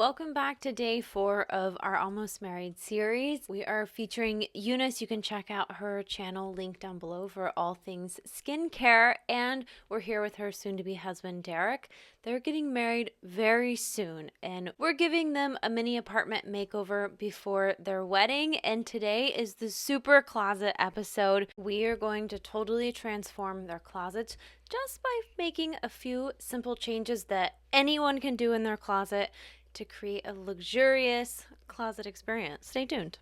welcome back to day 4 of our Almost Married series. We are featuring Eunice. You can check out her channel, link down below, for all things skincare. And we're here with her soon-to-be husband, Derek. They're getting married very soon, and we're giving them a mini apartment makeover before their wedding. And today is the super closet episode. We are going to totally transform their closets just by making a few simple changes that anyone can do in their closet to create a luxurious closet experience. Stay tuned.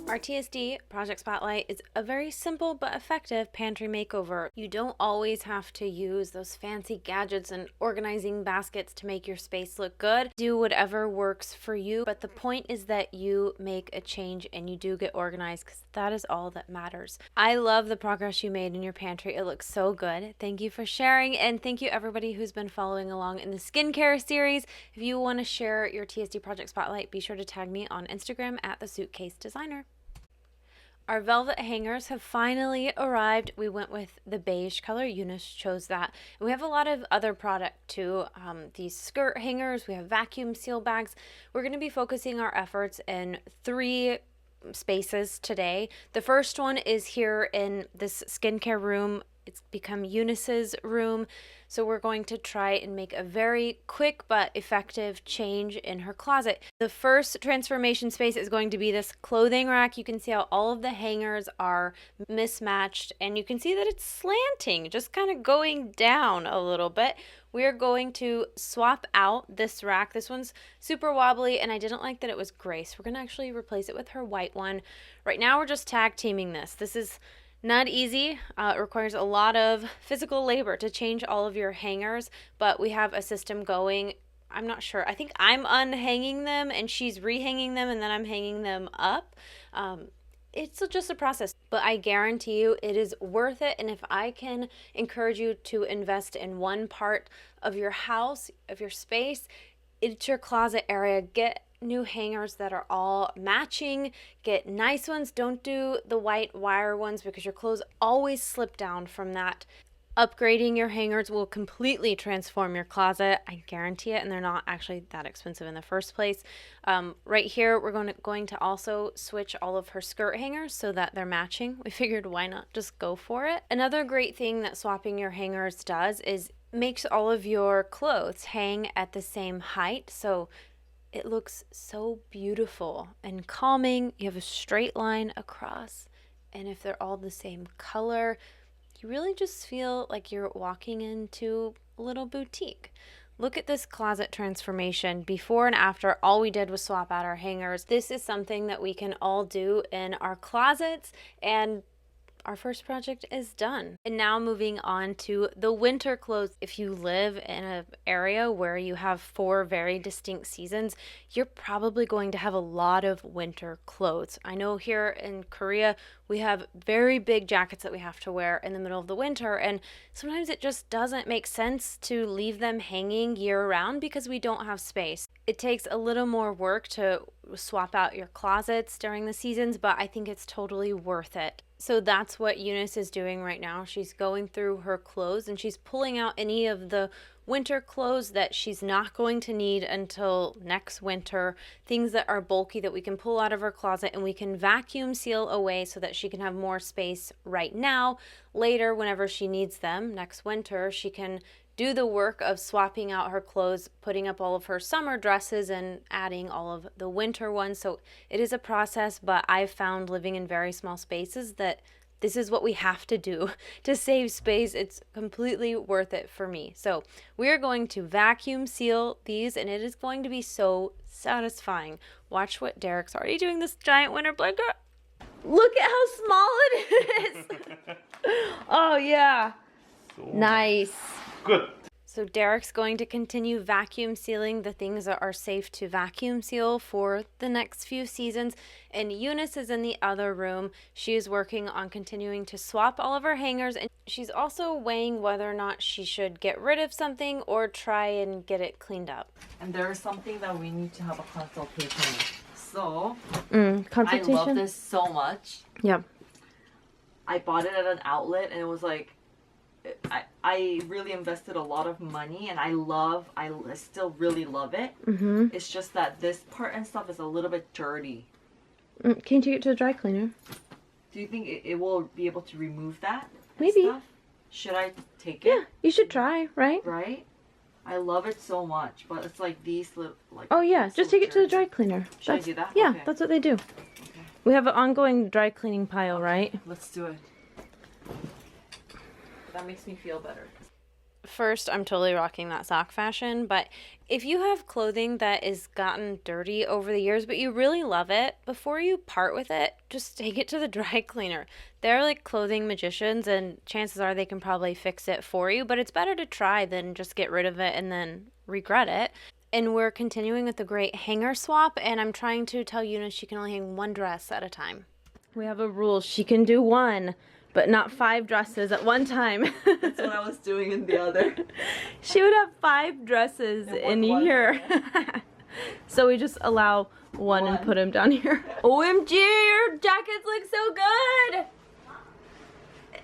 Our TSD Project Spotlight is a very simple but effective pantry makeover. You don't always have to use those fancy gadgets and organizing baskets to make your space look good. Do whatever works for you, but the point is that you make a change and you do get organized, because that is all that matters. I love the progress you made in your pantry. It looks so good. Thank you for sharing, and thank you everybody who's been following along in the skincare series. If you want to share your TSD Project Spotlight, be sure to tag me on Instagram at The Suitcase Designer. Our velvet hangers have finally arrived. We went with the beige color. Eunice chose that. And we have a lot of other product too. These skirt hangers. We have vacuum seal bags. We're going to be focusing our efforts in 3 spaces today. The first one is here in this skincare room. It's become Eunice's room. So we're going to try and make a very quick but effective change in her closet. The first transformation space is going to be this clothing rack. You can see how all of the hangers are mismatched, and you can see that it's slanting, just kind of going down a little bit. We're going to swap out this rack. This one's super wobbly, and I didn't like that it was gray, so we're going to actually replace it with her white one. Right now we're just tag teaming this. This is not easy. It requires a lot of physical labor to change all of your hangers, but we have a system going. I'm not sure. I think I'm unhanging them and she's rehanging them, and then I'm hanging them up. It's just a process, but I guarantee you it is worth it. And if I can encourage you to invest in one part of your house, of your space, it's your closet area. Get new hangers that are all matching. Get nice ones. Don't do the white wire ones because your clothes always slip down from that. Upgrading your hangers will completely transform your closet. I guarantee it, and they're not actually that expensive in the first place. Right here, we're going to also switch all of her skirt hangers so that they're matching. We figured, why not just go for it? Another great thing that swapping your hangers does is makes all of your clothes hang at the same height, so it looks so beautiful and calming. You have a straight line across, and if they're all the same color, you really just feel like you're walking into a little boutique. Look at this closet transformation. Before and after, all we did was swap out our hangers. This is something that we can all do in our closets, and our first project is done. And now moving on to the winter clothes. If you live in an area where you have 4 very distinct seasons, you're probably going to have a lot of winter clothes. I know here in Korea, we have very big jackets that we have to wear in the middle of the winter, and sometimes it just doesn't make sense to leave them hanging year round because we don't have space. It takes a little more work to swap out your closets during the seasons, but I think it's totally worth it. So that's what Eunice is doing right now. She's going through her clothes and she's pulling out any of the winter clothes that she's not going to need until next winter, things that are bulky that we can pull out of her closet and we can vacuum seal away so that she can have more space right now. Later, whenever she needs them, next winter, she can do the work of swapping out her clothes, putting up all of her summer dresses and adding all of the winter ones. So it is a process, but I've found living in very small spaces that this is what we have to do to save space. It's completely worth it for me. So we are going to vacuum seal these, and it is going to be so satisfying. Watch what Derek's already doing, this giant winter blanket. Look at how small it is. Oh yeah. Nice. Good. So Derek's going to continue vacuum sealing the things that are safe to vacuum seal for the next few seasons. And Eunice is in the other room. She is working on continuing to swap all of her hangers. And she's also weighing whether or not she should get rid of something or try and get it cleaned up. And there's something that we need to have a consultation with. So, Consultation? I love this so much. Yeah. I bought it at an outlet and it was like, I really invested a lot of money, and I still really love it. Mm-hmm. It's just that this part and stuff is a little bit dirty. Can you take it to the dry cleaner? Do you think it will be able to remove that? Maybe. Stuff? Should I take it? Yeah, you should try, right? Right? I love it so much, but it's like these like. Oh yeah, so just take it to the dirty. dry cleaner. Should I do that? Yeah, Okay. that's what they do. Okay. We have an ongoing dry cleaning pile, right? Let's do it. That makes me feel better. First, I'm totally rocking that sock fashion, but if you have clothing that is gotten dirty over the years, but you really love it, before you part with it, just take it to the dry cleaner. They're like clothing magicians, and chances are they can probably fix it for you, but it's better to try than just get rid of it and then regret it. And we're continuing with the great hanger swap, and I'm trying to tell Eunice she can only hang one dress at a time. We have a rule. She can do one, but not 5 dresses at one time. That's what I was doing in the other. She would have 5 dresses in here. So we just allow one and put him down here. OMG, your jackets look so good.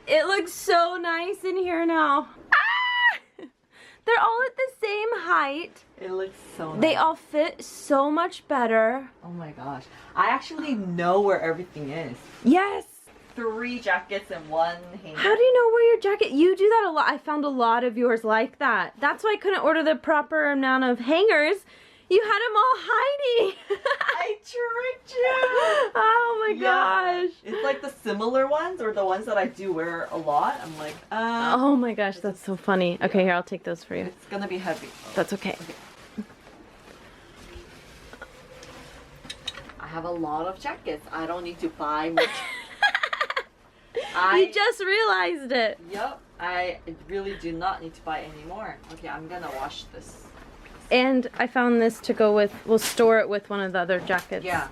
It looks so nice in here now. Ah! They're all at the same height. It looks so nice. They all fit so much better. Oh my gosh. I actually know where everything is. Yes. 3 jackets and 1 hanger. How do you know where your jacket? You do that a lot. I found a lot of yours like that. That's why I couldn't order the proper amount of hangers. You had them all hiding. I tricked you. Oh my gosh. It's like the similar ones or the ones that I do wear a lot. I'm like, Oh my gosh, that's so funny. Okay, here, I'll take those for you. it's gonna be heavy. That's okay. I have a lot of jackets. I don't need to buy much. You just realized it. Yep. I really do not need to buy any more. Okay, I'm gonna wash this. And I found this to go with, we'll store it with one of the other jackets. Yeah.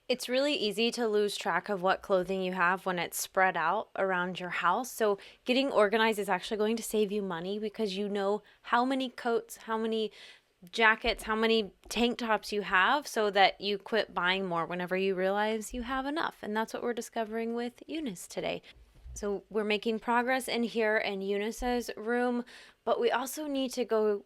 It's really easy to lose track of what clothing you have when it's spread out around your house. So getting organized is actually going to save you money because you know how many coats, how many jackets, how many tank tops you have so that you quit buying more whenever you realize you have enough. And that's what we're discovering with Eunice today. So we're making progress in here in Eunice's room, but we also need to go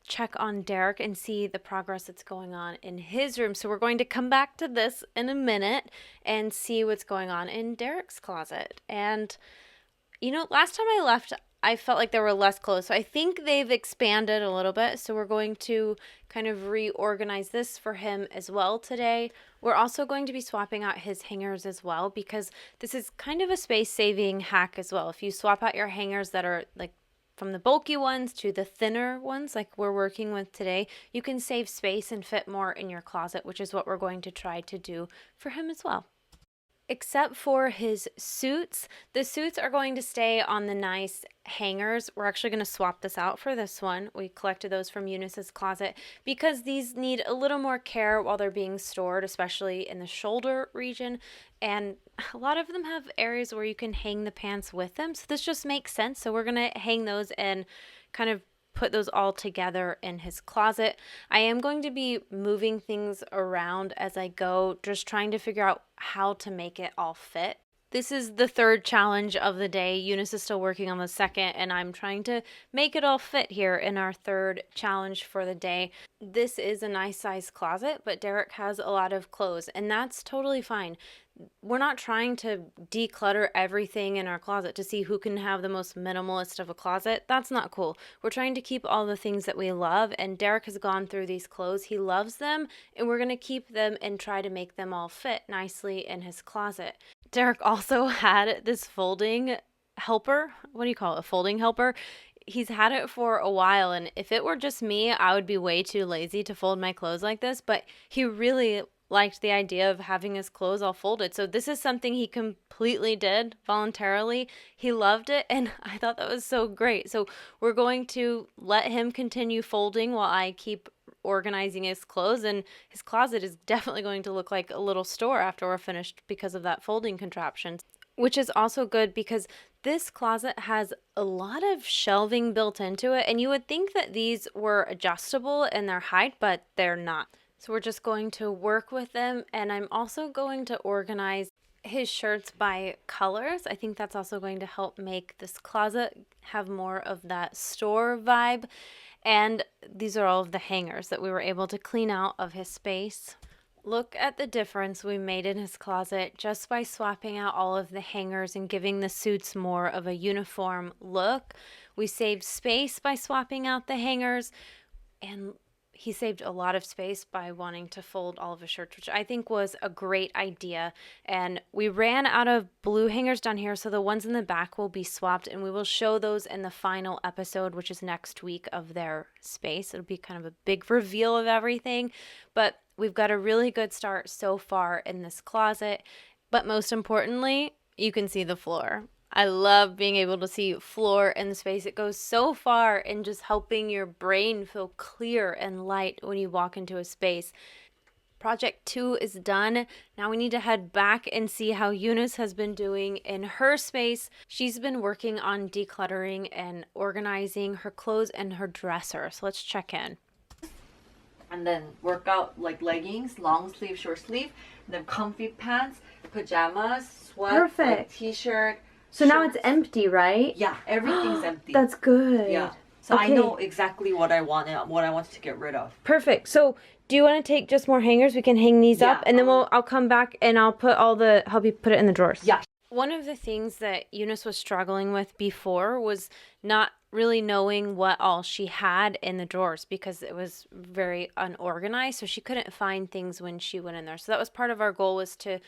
check on Derek and see the progress that's going on in his room. So we're going to come back to this in a minute and see what's going on in Derek's closet. And, you know, last time I left, I felt like there were less clothes. So I think they've expanded a little bit. So we're going to kind of reorganize this for him as well today. We're also going to be swapping out his hangers as well because this is kind of a space-saving hack as well. If you swap out your hangers that are like from the bulky ones to the thinner ones like we're working with today, you can save space and fit more in your closet, which is what we're going to try to do for him as well. Except for his suits. The suits are going to stay on the nice hangers. We're actually going to swap this out for this one. We collected those from Eunice's closet because these need a little more care while they're being stored, especially in the shoulder region. And a lot of them have areas where you can hang the pants with them. So this just makes sense. So we're going to hang those and kind of put those all together in his closet. I am going to be moving things around as I go, just trying to figure out how to make it all fit. This is the 3rd challenge of the day. Eunice is still working on the 2nd, and I'm trying to make it all fit here in our 3rd challenge for the day. This is a nice size closet, but Derek has a lot of clothes, and that's totally fine. We're not trying to declutter everything in our closet to see who can have the most minimalist of a closet. That's not cool. We're trying to keep all the things that we love, and Derek has gone through these clothes. He loves them, and we're going to keep them and try to make them all fit nicely in his closet. Derek also had this folding helper. What do you call it? A folding helper. He's had it for a while, and if it were just me, I would be way too lazy to fold my clothes like this, but he really liked the idea of having his clothes all folded. So this is something he completely did voluntarily. He loved it, and I thought that was so great. So we're going to let him continue folding while I keep organizing his clothes, and his closet is definitely going to look like a little store after we're finished because of that folding contraption, which is also good because this closet has a lot of shelving built into it, and you would think that these were adjustable in their height, but they're not. So we're just going to work with them, and I'm also going to organize his shirts by colors. I think that's also going to help make this closet have more of that store vibe. And these are all of the hangers that we were able to clean out of his space. Look at the difference we made in his closet just by swapping out all of the hangers and giving the suits more of a uniform look. We saved space by swapping out the hangers, and he saved a lot of space by wanting to fold all of his shirts, which I think was a great idea. And we ran out of blue hangers down here, so the ones in the back will be swapped, and we will show those in the final episode, which is next week, of their space. It'll be kind of a big reveal of everything, but we've got a really good start so far in this closet. But most importantly, you can see the floor. I love being able to see floor in the space. It goes so far in just helping your brain feel clear and light when you walk into a space. Project 2 is done. Now we need to head back and see how Eunice has been doing in her space. She's been working on decluttering and organizing her clothes and her dresser. So let's check in. And then workout like leggings, long sleeve, short sleeve, and then comfy pants, pajamas, sweats, Perfect. like t-shirt. So now it's empty, right? Yeah, everything's empty. That's good. Yeah. So okay. I know exactly what I wanted, what I wanted to get rid of. Perfect. So do you want to take just more hangers? We can hang these up, and then I'll come back and I'll put help you put it in the drawers. Yeah. One of the things that Eunice was struggling with before was not really knowing what all she had in the drawers because it was very unorganized. So she couldn't find things when she went in there. So that was part of our goal, was to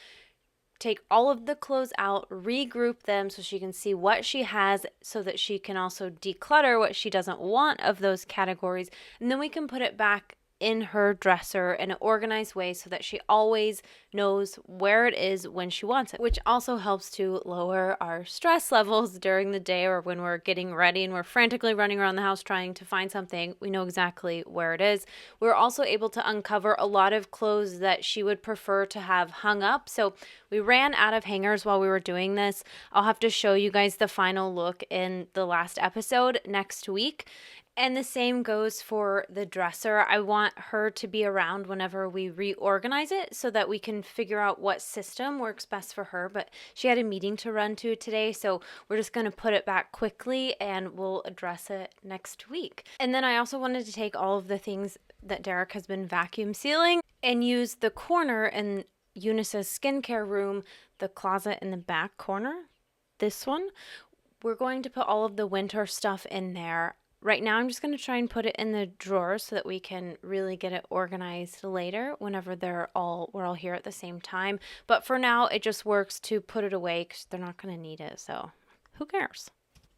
take all of the clothes out, regroup them so she can see what she has, so that she can also declutter what she doesn't want of those categories. And then we can put it back in her dresser in an organized way so that she always knows where it is when she wants it, which also helps to lower our stress levels during the day or when we're getting ready and we're frantically running around the house trying to find something. We know exactly where it is. We're also able to uncover a lot of clothes that she would prefer to have hung up. So we ran out of hangers while we were doing this. I'll have to show you guys the final look in the last episode next week. And the same goes for the dresser. I want her to be around whenever we reorganize it so that we can figure out what system works best for her. But she had a meeting to run to today, so we're just going to put it back quickly and we'll address it next week. And then I also wanted to take all of the things that Derek has been vacuum sealing and use the corner in Eunice's skincare room, the closet in the back corner, this one. We're going to put all of the winter stuff in there. Right now, I'm just going to try and put it in the drawers so that we can really get it organized later whenever we're all here at the same time. But for now, it just works to put it away because they're not going to need it. So who cares?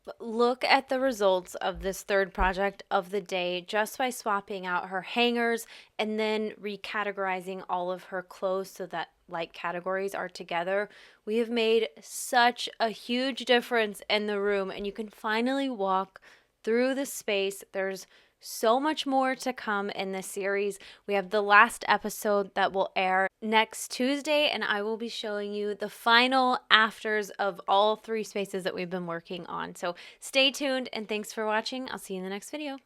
But look at the results of this third project of the day just by swapping out her hangers and then recategorizing all of her clothes so that like categories are together. We have made such a huge difference in the room, and you can finally walk through the space. There's so much more to come in this series. We have the last episode that will air next Tuesday, and I will be showing you the final afters of all 3 spaces that we've been working on. So stay tuned, and thanks for watching. I'll see you in the next video.